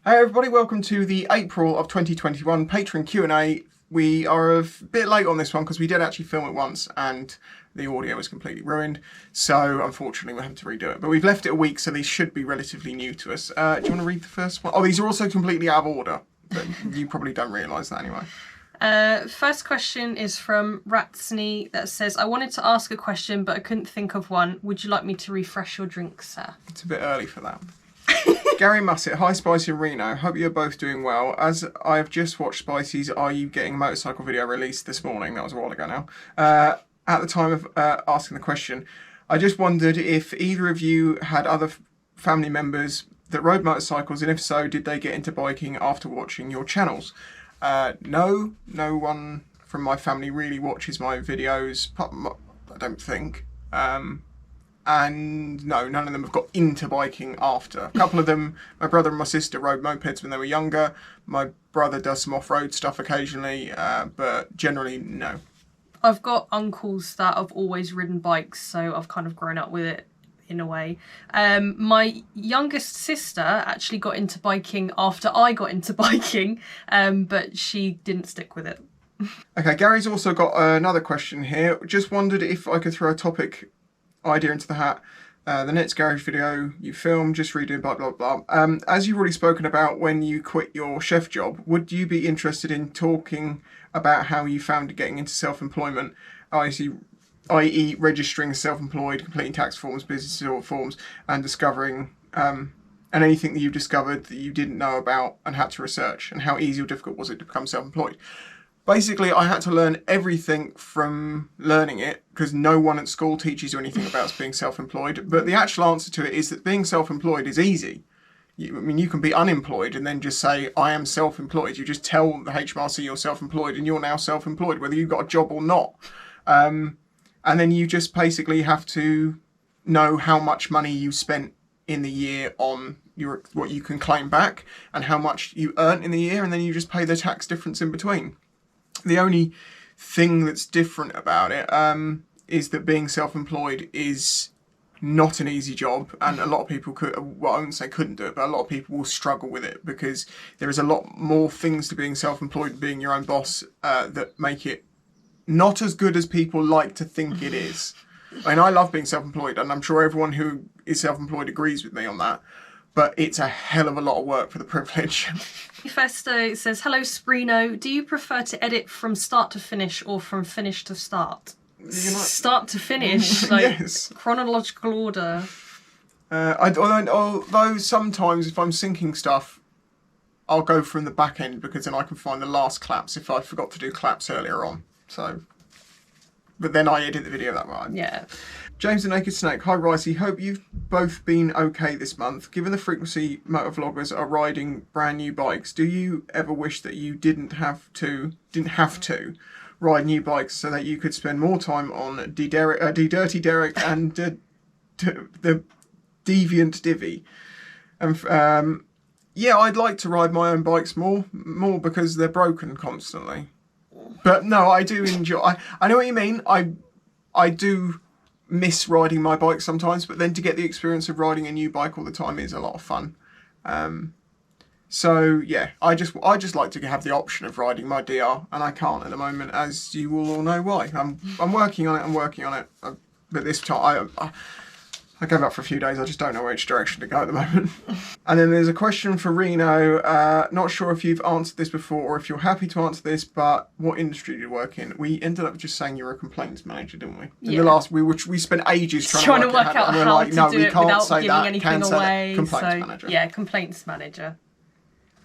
Hey everybody, welcome to the April of 2021 Patreon Q&A. We are a bit late on this one because we did actually film it once and the audio was completely ruined. So unfortunately we'll have to redo it. But we've left it a week, so these should be relatively new to us. Do you want to read the first one? Oh, these are also completely out of order, but you probably don't realise that anyway. First question is from Ratsney that says, I wanted to ask a question, but I couldn't think of one. Would you like me to refresh your drink, sir? It's a bit early for that. Gary Mussett, hi Spicy and Reno, hope you're both doing well. As I have just watched Spicy's Are You Getting a Motorcycle video released this morning, that was a while ago now, at the time of asking the question, I just wondered if either of you had other family members that rode motorcycles, and if so, did they get into biking after watching your channels? No one from my family really watches my videos, I don't think. And no, none of them have got into biking after. A couple of them, my brother and my sister rode mopeds when they were younger. My brother does some off-road stuff occasionally, but generally, no. I've got uncles that have always ridden bikes, so I've kind of grown up with it in a way. My youngest sister actually got into biking after I got into biking, but she didn't stick with it. Okay, Gary's also got another question here. Just wondered if I could throw a topic idea into the hat. The next garage video you filmed, just redoing blah blah blah. As you've already spoken about when you quit your chef job, would you be interested in talking about how you found getting into self-employment, i.e. registering as self-employed, completing tax forms, business forms, and discovering and anything that you've discovered that you didn't know about and had to research, and how easy or difficult was it to become self-employed? Basically, I had to learn everything from learning it because no one at school teaches you anything about being self-employed. But the actual answer to it is that being self-employed is easy. You can be unemployed and then just say, I am self-employed. You just tell the HMRC you're self-employed and you're now self-employed, whether you've got a job or not. And then you just basically have to know how much money you spent in the year on what you can claim back and how much you earned in the year, and then you just pay the tax difference in between. The only thing that's different about it is that being self-employed is not an easy job, and a lot of people I wouldn't say couldn't do it, but a lot of people will struggle with it because there is a lot more things to being self-employed and being your own boss that make it not as good as people like to think it is. I mean, I love being self-employed, and I'm sure everyone who is self-employed agrees with me on that. But it's a hell of a lot of work for the privilege. Festo says, hello Sprino, do you prefer to edit from start to finish or from finish to start? Start to finish, like yes. Chronological order. Although sometimes if I'm syncing stuff, I'll go from the back end because then I can find the last claps if I forgot to do claps earlier on. So, but then I edit the video that way. Yeah. James the Naked Snake, hi Ricey, hope you've both been okay this month. Given the frequency motovloggers are riding brand new bikes, do you ever wish that you didn't have to ride new bikes so that you could spend more time on Dirty Derek and the Deviant Divvy? Yeah, I'd like to ride my own bikes more because they're broken constantly. But no, I do enjoy. I know what you mean. I do miss riding my bike sometimes, but then to get the experience of riding a new bike all the time is a lot of fun. So yeah, I just like to have the option of riding my DR, and I can't at the moment, as you will all know why. I'm working on it. But this time I gave up for a few days. I just don't know which direction to go at the moment. And then there's a question for Reno. Not sure if you've answered this before or if you're happy to answer this, but what industry do you work in? We ended up just saying you're a complaints manager, didn't we? In the last, we spent ages trying to work out how to do it without giving anything away. Complaints manager. Yeah, complaints manager.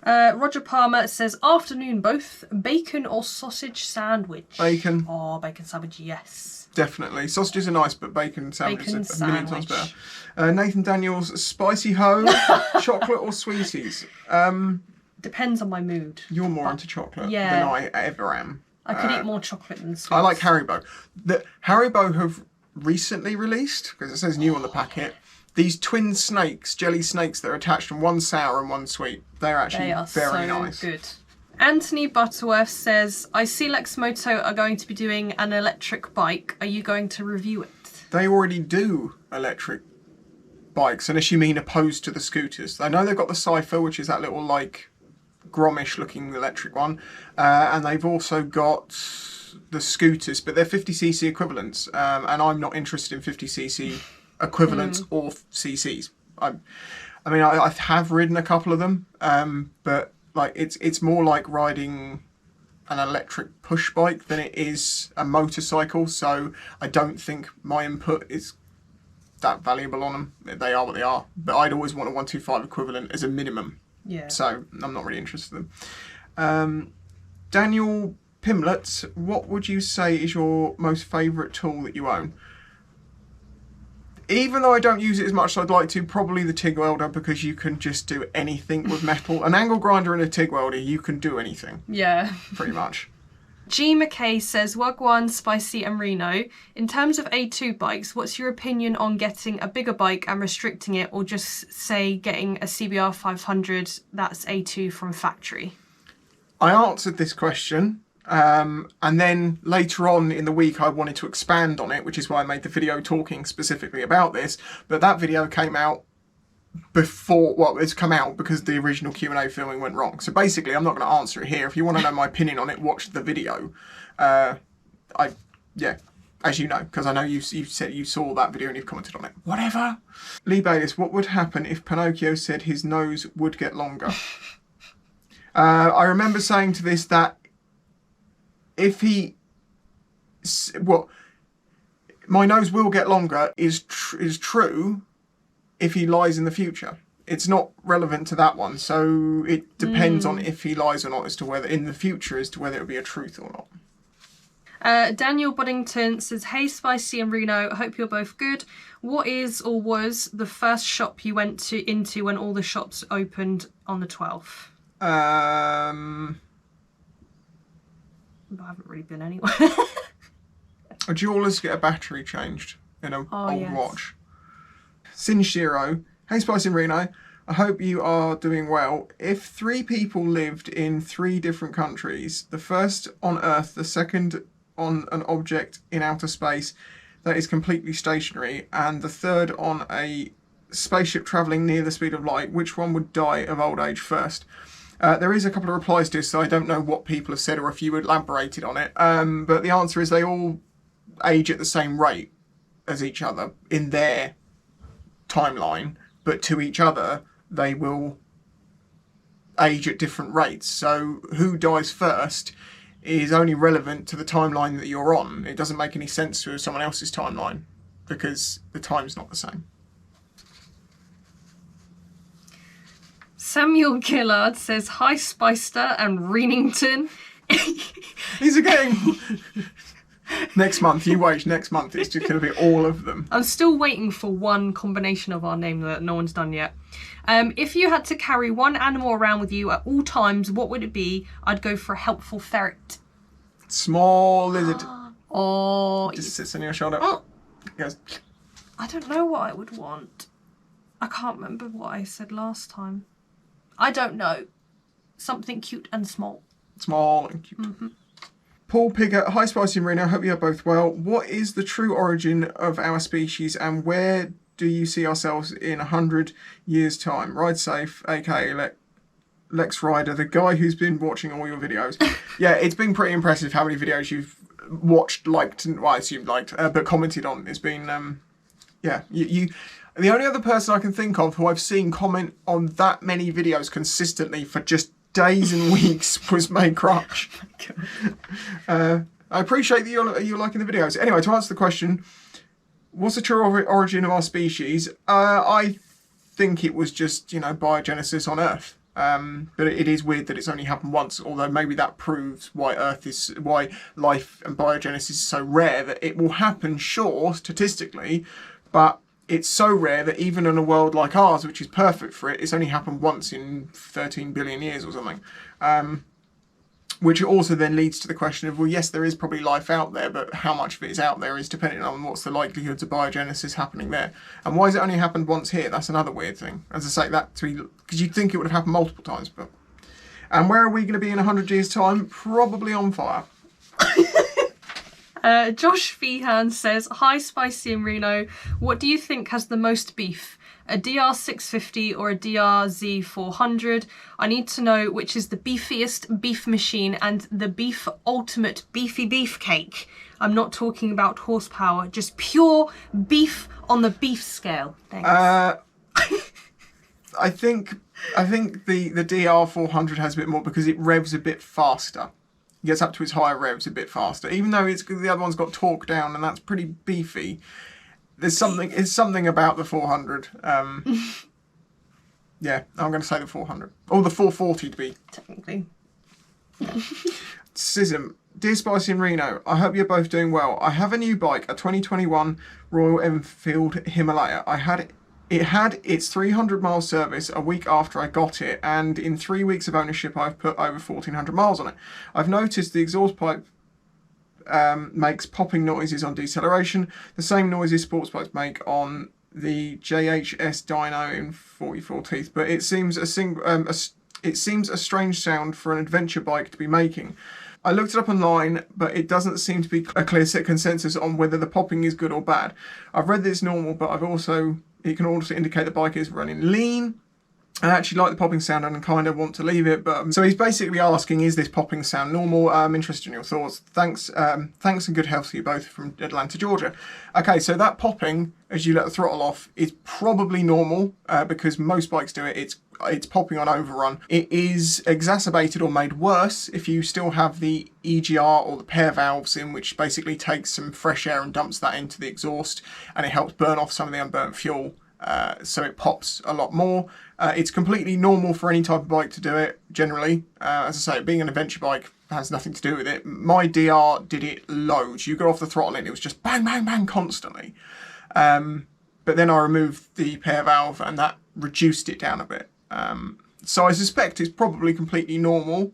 Roger Palmer says, afternoon both, bacon or sausage sandwich? Bacon. Oh, bacon sandwich, yes. Definitely. Sausages are nice, but bacon sandwiches are a million times better. Nathan Daniels, spicy ho, chocolate or sweeties? Depends on my mood. You're more into chocolate than I ever am. I could eat more chocolate than sweets. I like Haribo. Haribo have recently released, because it says new on the packet, these twin snakes, jelly snakes that are attached from one sour and one sweet. They're actually very nice. Good. Anthony Butterworth says, I see Lexmoto are going to be doing an electric bike. Are you going to review it? They already do electric bikes, unless you mean opposed to the scooters. I know they've got the Cypher, which is that little like Gromish looking electric one, and they've also got the scooters, but they're 50cc equivalents, and I'm not interested in 50cc equivalents or CCs. I mean, I have ridden a couple of them, but like it's more like riding an electric push bike than it is a motorcycle. So I don't think my input is that valuable on them. They are what they are, but I'd always want a 125 equivalent as a minimum. Yeah. So I'm not really interested in them. Daniel Pimlett, what would you say is your most favourite tool that you own? Even though I don't use it as much as I'd like to, probably the TIG welder, because you can just do anything with metal. An angle grinder and a TIG welder, you can do anything. Yeah. Pretty much. G McKay says, Wagwan, Spicy and Reno, in terms of A2 bikes, what's your opinion on getting a bigger bike and restricting it, or just say getting a CBR 500 that's A2 from factory? I answered this question, and then later on in the week I wanted to expand on it, which is why I made the video talking specifically about this, but that video came out before, well, it's come out because the original Q&A filming went wrong. So basically, I'm not going to answer it here. If you want to know my opinion on it, watch the video. Yeah, as you know, because I know you said you saw that video and you've commented on it. Whatever. Lee Bayliss, what would happen if Pinocchio said his nose would get longer? I remember saying to this that if he, well, my nose will get longer is true if he lies in the future. It's not relevant to that one, so it depends on if he lies or not as to whether in the future as to whether it would be a truth or not. Daniel Buddington says, hey Spicy and Reno, I hope you're both good. What is or was the first shop you went into when all the shops opened on the 12th? I haven't really been anywhere. Do you always get a battery changed in an old yes. watch? Sinshiro, hey Spicy and Reno, I hope you are doing well. If 3 people lived in 3 different countries, the first on Earth, the second on an object in outer space that is completely stationary, and the third on a spaceship travelling near the speed of light, which one would die of old age first? There is a couple of replies to this, so I don't know what people have said or if you elaborated on it, but the answer is they all age at the same rate as each other in their timeline, but to each other they will age at different rates. So who dies first is only relevant to the timeline that you're on. It doesn't make any sense to someone else's timeline because the time's not the same. Samuel Gillard says, hi Spicer and Renington. These are getting... Next month, you wait. Next month, it's just going to be all of them. I'm still waiting for one combination of our name that no one's done yet. If you had to carry one animal around with you at all times, what would it be? I'd go for a helpful ferret. Small lizard. Oh. Just sits on your shoulder. Oh. Goes. I don't know what I would want. I can't remember what I said last time. I don't know. Something cute and small. Small and cute. Mm-hmm. Paul Pigger, hi Spicy and Reno, hope you're both well. What is the true origin of our species and where do you see ourselves in 100 years' time? Ride safe, aka Lex Rider, the guy who's been watching all your videos. Yeah, it's been pretty impressive how many videos you've watched, liked, well, I assume liked, but commented on. It's been, yeah, you the only other person I can think of who I've seen comment on that many videos consistently for just days and weeks was May Crutch. I appreciate that you're liking the videos. Anyway, to answer the question, what's the true origin of our species? I think it was just, biogenesis on Earth. But it is weird that it's only happened once, although maybe that proves why life and biogenesis is so rare that it will happen, sure, statistically, but it's so rare that even in a world like ours, which is perfect for it, it's only happened once in 13 billion years or something. Which also then leads to the question of, well, yes, there is probably life out there, but how much of it is out there is dependent on what's the likelihoods of biogenesis happening there. And why has it only happened once here? That's another weird thing. As I say, because you'd think it would have happened multiple times. But and where are we going to be in 100 years' time? Probably on fire. Josh Feehan says, hi Spicy and Reno, what do you think has the most beef? a DR650 or a DRZ400. I need to know which is the beefiest beef machine and the beef ultimate beefy beef cake. I'm not talking about horsepower, just pure beef on the beef scale. Thanks. I think the DR400 has a bit more because it revs a bit faster. It gets up to its higher revs a bit faster, even though the other one's got torque down and that's pretty beefy. It's something about the 400. Yeah, I'm going to say the 400 or the 440 to be technically. Sism. Dear Spicy and Reno, I hope you're both doing well. I have a new bike, a 2021 Royal Enfield Himalaya. It had its 300 mile service a week after I got it, and in 3 weeks of ownership I've put over 1,400 miles on it. I've noticed the exhaust pipe makes popping noises on deceleration, the same noises sports bikes make on the JHS dyno in 44 teeth, but it seems a strange sound for an adventure bike to be making. I looked it up online, but it doesn't seem to be a clear set consensus on whether the popping is good or bad. I've read that it's normal, but it can also indicate the bike is running lean. I actually like the popping sound and kind of want to leave it, but so he's basically asking, is this popping sound normal? I'm interested in your thoughts. Thanks and good health to you both from Atlanta, Georgia. Okay, so that popping as you let the throttle off is probably normal because most bikes do it. It's popping on overrun. It is exacerbated or made worse if you still have the EGR or the pair valves in, which basically takes some fresh air and dumps that into the exhaust, and it helps burn off some of the unburnt fuel. So it pops a lot more. It's completely normal for any type of bike to do it, generally. As I say, being an adventure bike has nothing to do with it. My DR did it loads. You got off the throttle and it was just bang, bang, bang constantly. But then I removed the pair valve and that reduced it down a bit. So I suspect it's probably completely normal,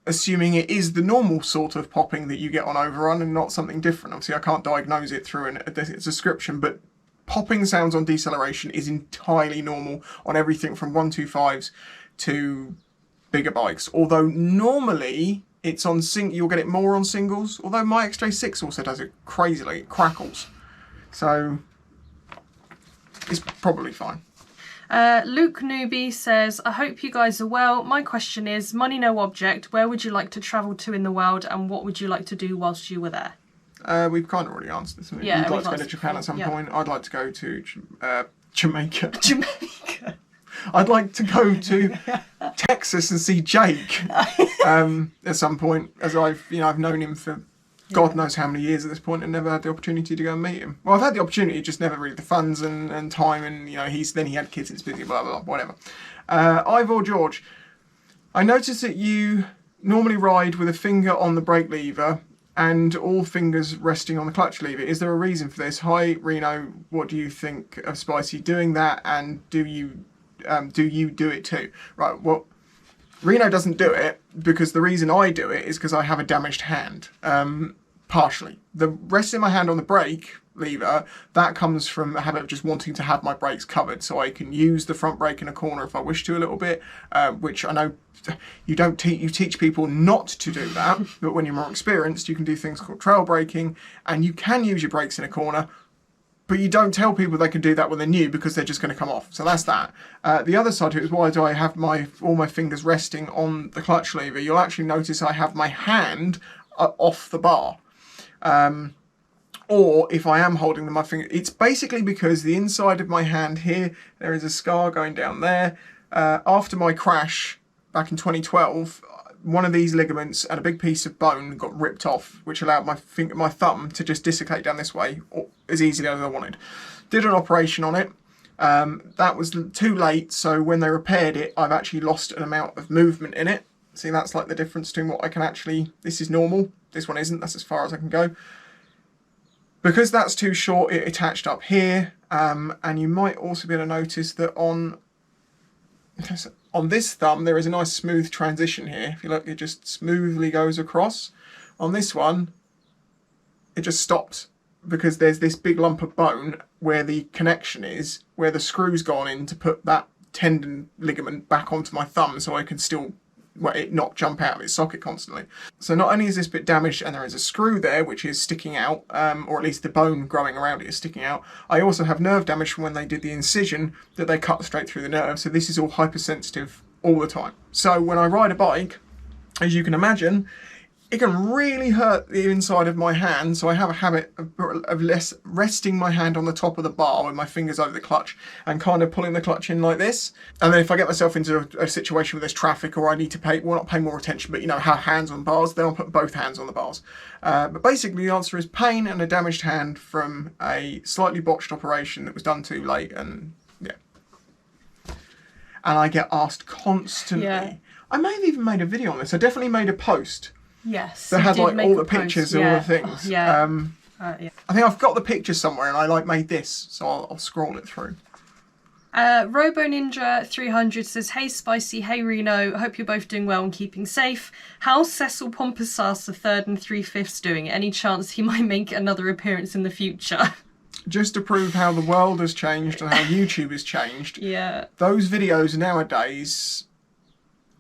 assuming it is the normal sort of popping that you get on overrun and not something different. Obviously, I can't diagnose it through a description, but popping sounds on deceleration is entirely normal on everything from 125s to bigger bikes. Although normally it's on you'll get it more on singles. Although my XJ6 also does it crazily, it crackles. So it's probably fine. Luke Newby says, I hope you guys are well. My question is, money no object, where would you like to travel to in the world and what would you like to do whilst you were there? We've kind of already answered this. Yeah, you'd like to go to Japan at some point. I'd like to go to Jamaica. Jamaica. I'd like to go to Texas and see Jake at some point, as I've known him for God knows how many years at this point and never had the opportunity to go and meet him. Well, I've had the opportunity, just never really the funds and time, and he had kids and it's busy, blah, blah, blah, whatever. Ivor George, I noticed that you normally ride with a finger on the brake lever and all fingers resting on the clutch lever. Is there a reason for this? Hi, Reno, what do you think of Spicy doing that, and do you do it too? Right, well, Reno doesn't do it because the reason I do it is because I have a damaged hand, partially. The rest of my hand on the brake lever, that comes from a habit of just wanting to have my brakes covered so I can use the front brake in a corner if I wish to a little bit, which I know you teach people not to do that, but when you're more experienced you can do things called trail braking and you can use your brakes in a corner, but you don't tell people they can do that when they're new because they're just going to come off. So that's that. The other side of it is, why do I have all my fingers resting on the clutch lever? You'll actually notice I have my hand off the bar. Or if I am holding my finger, it's basically because the inside of my hand here, there is a scar going down there. After my crash back in 2012, one of these ligaments and a big piece of bone got ripped off, which allowed my thumb to just dislocate down this way as easily as I wanted. Did an operation on it. That was too late, so when they repaired it, I've actually lost an amount of movement in it. See, that's like the difference between what I can actually... This is normal, this one isn't, that's as far as I can go. Because that's too short, it attached up here, and you might also be able to notice that on this thumb there is a nice smooth transition here. If you look, it just smoothly goes across. On this one, it just stops because there's this big lump of bone where the connection is, where the screw's gone in to put that tendon ligament back onto my thumb so I can still it not jump out of its socket constantly. So not only is this bit damaged and there is a screw there which is sticking out, or at least the bone growing around it is sticking out, I also have nerve damage from when they did the incision that they cut straight through the nerve. So this is all hypersensitive all the time. So when I ride a bike, as you can imagine, it can really hurt the inside of my hand, so I have a habit of less resting my hand on the top of the bar with my fingers over the clutch and kind of pulling the clutch in like this. And then if I get myself into a situation where there's traffic or I need to not pay more attention, but have hands on bars, then I'll put both hands on the bars. But basically the answer is pain and a damaged hand from a slightly botched operation that was done too late, and yeah. And I get asked constantly. Yeah. I may have even made a video on this. I definitely made a post. Yes. That had like all the pictures and all the things. Yeah. I think I've got the picture somewhere, and I made this, so I'll scroll it through. Robo Ninja 300 says, "Hey Spicy, hey Reno, hope you're both doing well and keeping safe. How's Cecil Pompasas the 3rd and 3/5 doing? Any chance he might make another appearance in the future?" Just to prove how the world has changed and how YouTube has changed. Yeah. Those videos nowadays,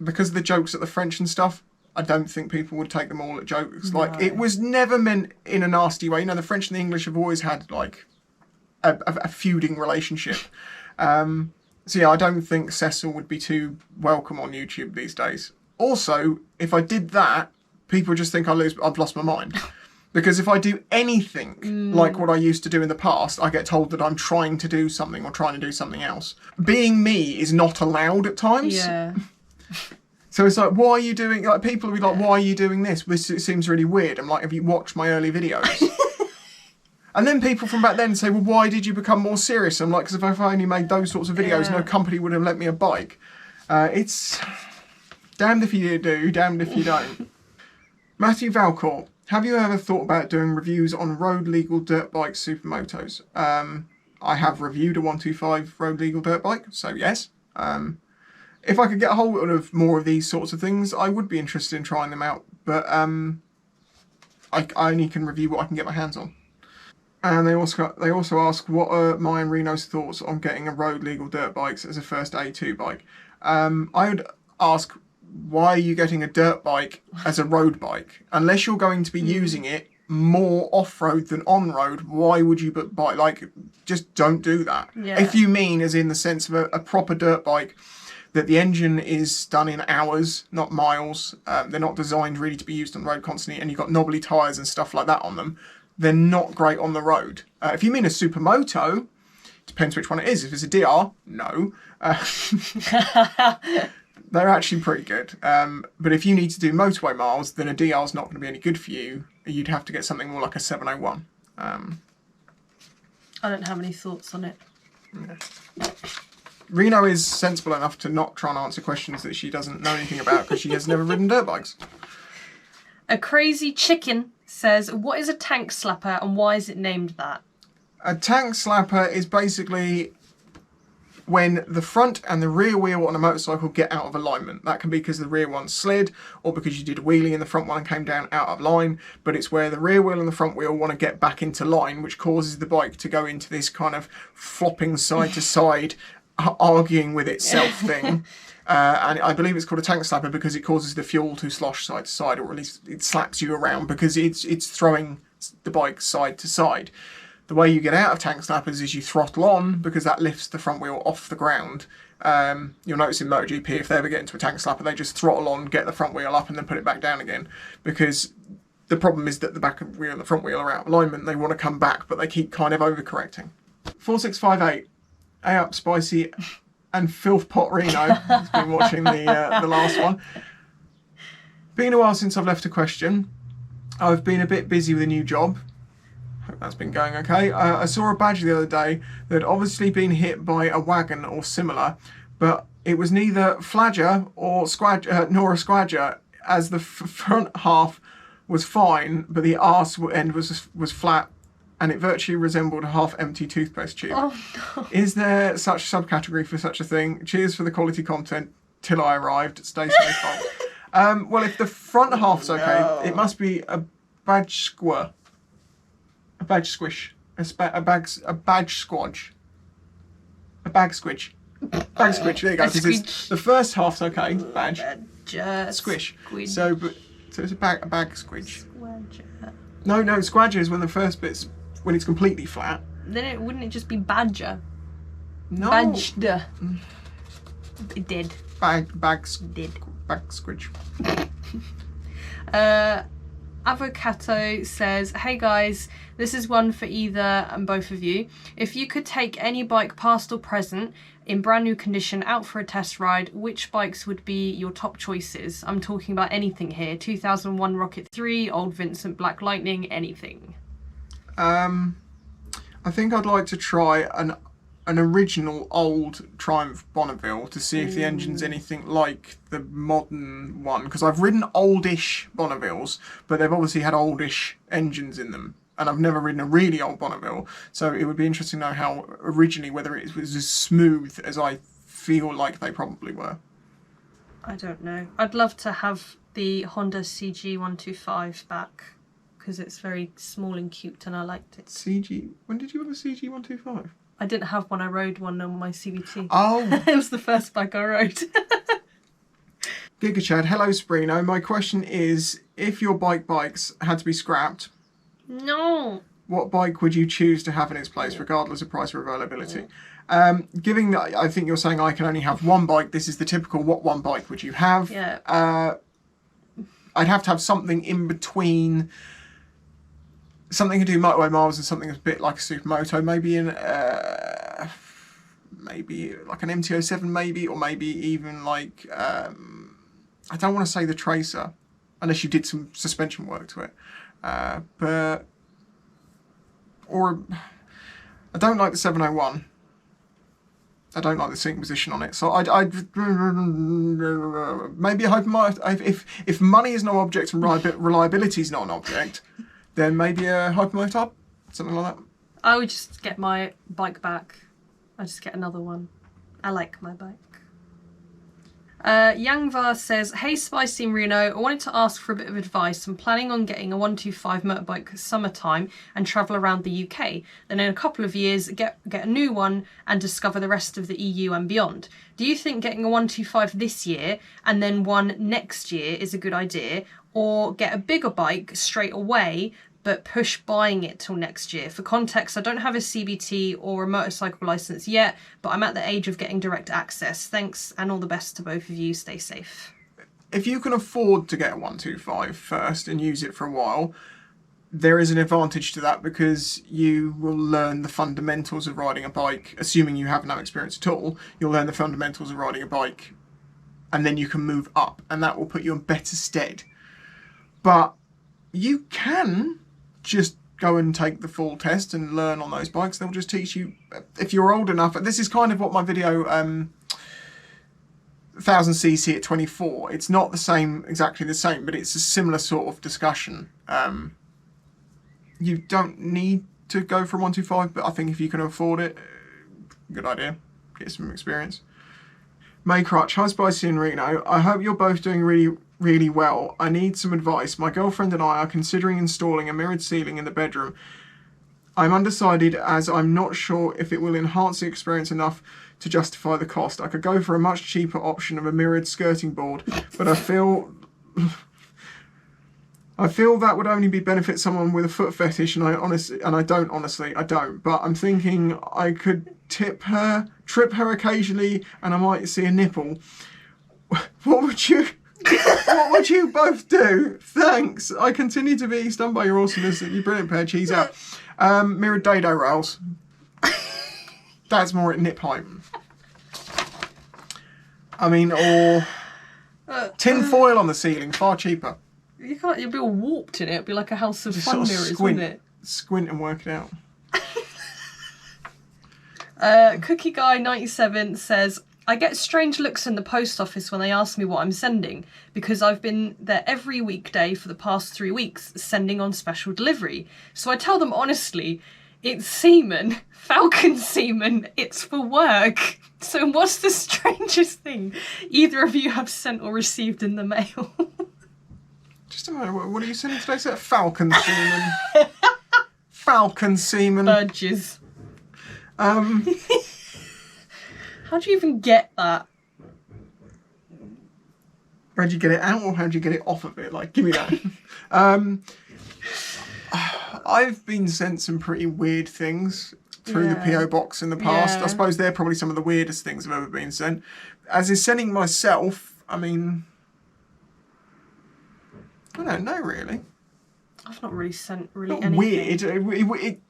because of the jokes at the French and stuff, I don't think people would take them all at jokes. No. Like, it was never meant in a nasty way. The French and the English have always had, like, a feuding relationship. So, yeah, I don't think Cecil would be too welcome on YouTube these days. Also, if I did that, people just think I've lost my mind. Because if I do anything like what I used to do in the past, I get told that I'm trying to do something or trying to do something else. Being me is not allowed at times. Yeah. So it's like, why are you doing... Like, people will be like, why are you doing this? It seems really weird. I'm like, have you watched my early videos? And then people from back then say, well, why did you become more serious? I'm like, because if I only made those sorts of videos, no company would have let me a bike. It's damned if you do, damned if you don't. Matthew Valcourt, have you ever thought about doing reviews on road legal dirt bikes, supermotos? I have reviewed a 125 road legal dirt bike, so yes. If I could get a hold of more of these sorts of things, I would be interested in trying them out. But I only can review what I can get my hands on. And they also ask, what are my and Reno's thoughts on getting a road legal dirt bikes as a first A2 bike? I would ask, why are you getting a dirt bike as a road bike? Unless you're going to be using it more off-road than on-road, why would you buy? Like, just don't do that. Yeah. If you mean as in the sense of a proper dirt bike, that the engine is done in hours, not miles. They're not designed really to be used on the road constantly, and you've got knobbly tyres and stuff like that on them. They're not great on the road. If you mean a supermoto, depends which one it is. If it's a DR, no. They're actually pretty good. But if you need to do motorway miles, then a DR is not going to be any good for you. You'd have to get something more like a 701. I don't have any thoughts on it. Yeah. Reno is sensible enough to not try and answer questions that she doesn't know anything about because she has never ridden dirt bikes. A Crazy Chicken says, what is a tank slapper and why is it named that? A tank slapper is basically when the front and the rear wheel on a motorcycle get out of alignment. That can be because the rear one slid or because you did a wheelie and the front one came down out of line, but it's where the rear wheel and the front wheel want to get back into line, which causes the bike to go into this kind of flopping side to side, arguing with itself thing. And I believe it's called a tank slapper because it causes the fuel to slosh side to side, or at least it slaps you around because it's throwing the bike side to side. The way you get out of tank slappers is you throttle on because that lifts the front wheel off the ground. You'll notice in MotoGP, if they ever get into a tank slapper, they just throttle on, get the front wheel up and then put it back down again. Because the problem is that the back wheel and the front wheel are out of alignment. They want to come back, but they keep kind of overcorrecting. 4658. Hey up, Spicy and Filth Pot Reno has been watching the last one. Been a while since I've left a question. I've been a bit busy with a new job. Hope that's been going okay. I saw a badge the other day that had obviously been hit by a wagon or similar, but it was neither flagger or nor a squadger, as the front half was fine, but the arse end was flat, and it virtually resembled a half-empty toothpaste tube. Oh, no. Is there such subcategory for such a thing? Cheers for the quality content. Till I arrived. Stay safe. Well, if the front half's okay, it must be a badge squir. A badge squidge. A badge squodge. A bag squidge. Bag squidge, there you go. Because squidge. the first half's okay, badge. Squish. Squidge. So it's a bag squidge. Squadger. No, squadger is when the first bit's, when it's completely flat. Then wouldn't it just be badger? No. Badged. It did. Bag Did. squidge. Avocado says, hey guys, this is one for either and both of you. If you could take any bike past or present in brand new condition out for a test ride, which bikes would be your top choices? I'm talking about anything here. 2001 Rocket 3, Old Vincent Black Lightning, anything. I think I'd like to try an original old Triumph Bonneville to see if the engine's anything like the modern one, because I've ridden oldish Bonnevilles, but they've obviously had oldish engines in them, and I've never ridden a really old Bonneville, so it would be interesting to know how originally, whether it was as smooth as I feel like they probably were. I don't know. I'd love to have the Honda CG125 back, because it's very small and cute and I liked it. When did you have a CG125? I didn't have one, I rode one on my CVT. Oh. It was the first bike I rode. Giga Chad, hello Sprino. My question is, if your bikes had to be scrapped, No. what bike would you choose to have in its place, regardless of price or availability? Given that I think you're saying I can only have one bike, this is the typical what one bike would you have? Yeah. I'd have to have something in between, something to do motorway miles and something that's a bit like a supermoto, maybe maybe like an MT-07 maybe, or maybe even like, I don't want to say the Tracer, unless you did some suspension work to it, or I don't like the 701. I don't like the seating position on it, so I'd maybe if money is no object and reliability is not an object, then maybe a hypermotor, something like that. I would just get my bike back. I'd just get another one. I like my bike. Yangvar says, hey Spicy and Reno, I wanted to ask for a bit of advice. I'm planning on getting a 125 motorbike summertime and travel around the UK. Then in a couple of years, get a new one and discover the rest of the EU and beyond. Do you think getting a 125 this year and then one next year is a good idea? Or get a bigger bike straight away, but push buying it till next year? For context, I don't have a CBT or a motorcycle license yet, but I'm at the age of getting direct access. Thanks, and all the best to both of you. Stay safe. If you can afford to get a 125 first and use it for a while, there is an advantage to that, because you will learn the fundamentals of riding a bike. Assuming you have no experience at all, you'll learn the fundamentals of riding a bike, and then you can move up, and that will put you in better stead. But you can just go and take the full test and learn on those bikes. They'll just teach you, if you're old enough. This is kind of what my video 1000cc at 24. It's not the same, exactly the same, but it's a similar sort of discussion. You don't need to go for a 125, but I think if you can afford it, good idea. Get some experience. May Crutch, hi Spicy and Reno. I hope you're both doing really well. I need some advice. My girlfriend and I are considering installing a mirrored ceiling in the bedroom. I'm undecided, as I'm not sure if it will enhance the experience enough to justify the cost. I could go for a much cheaper option of a mirrored skirting board, but I feel that would only benefit someone with a foot fetish, and I don't. But I'm thinking I could trip her occasionally, and I might see a nipple. What would you both do? Thanks. I continue to be stunned by your awesomeness. You brilliant pair. Cheese out. Mirrored dado rails. That's more at nip height. I mean, or tin foil on the ceiling, far cheaper. You can't. You'll be all warped in it. It'll be like a House of Fun mirrors, squint, wouldn't it? Squint and work it out. Cookie Guy 97 says, I get strange looks in the post office when they ask me what I'm sending, because I've been there every weekday for the past 3 weeks sending on special delivery. So I tell them honestly, it's semen, falcon semen, it's for work. So what's the strangest thing either of you have sent or received in the mail? Just a moment, what are you sending today? Is that falcon semen? Falcon semen. Burges. How do you even get that? How'd you get it out or how'd you get it off of it? Like, give me that. I've been sent some pretty weird things through the PO box in the past. Yeah. I suppose they're probably some of the weirdest things I've ever been sent. As is sending myself, I mean, I don't know really. I've not really sent really Not anything. weird.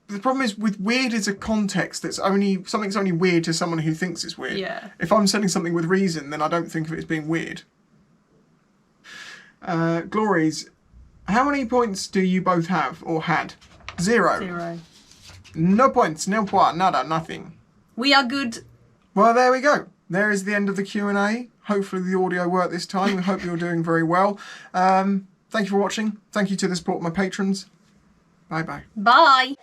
The problem is with weird is a context that's something's only weird to someone who thinks it's weird. Yeah. If I'm sending something with reason, then I don't think of it as being weird. Glories, how many points do you both have or had? 0. 0. No points, no point, nada, nothing. We are good. Well, there we go. There is the end of the Q&A. Hopefully the audio worked this time. We hope you're doing very well. Thank you for watching. Thank you to the support of my patrons. Bye-bye. Bye.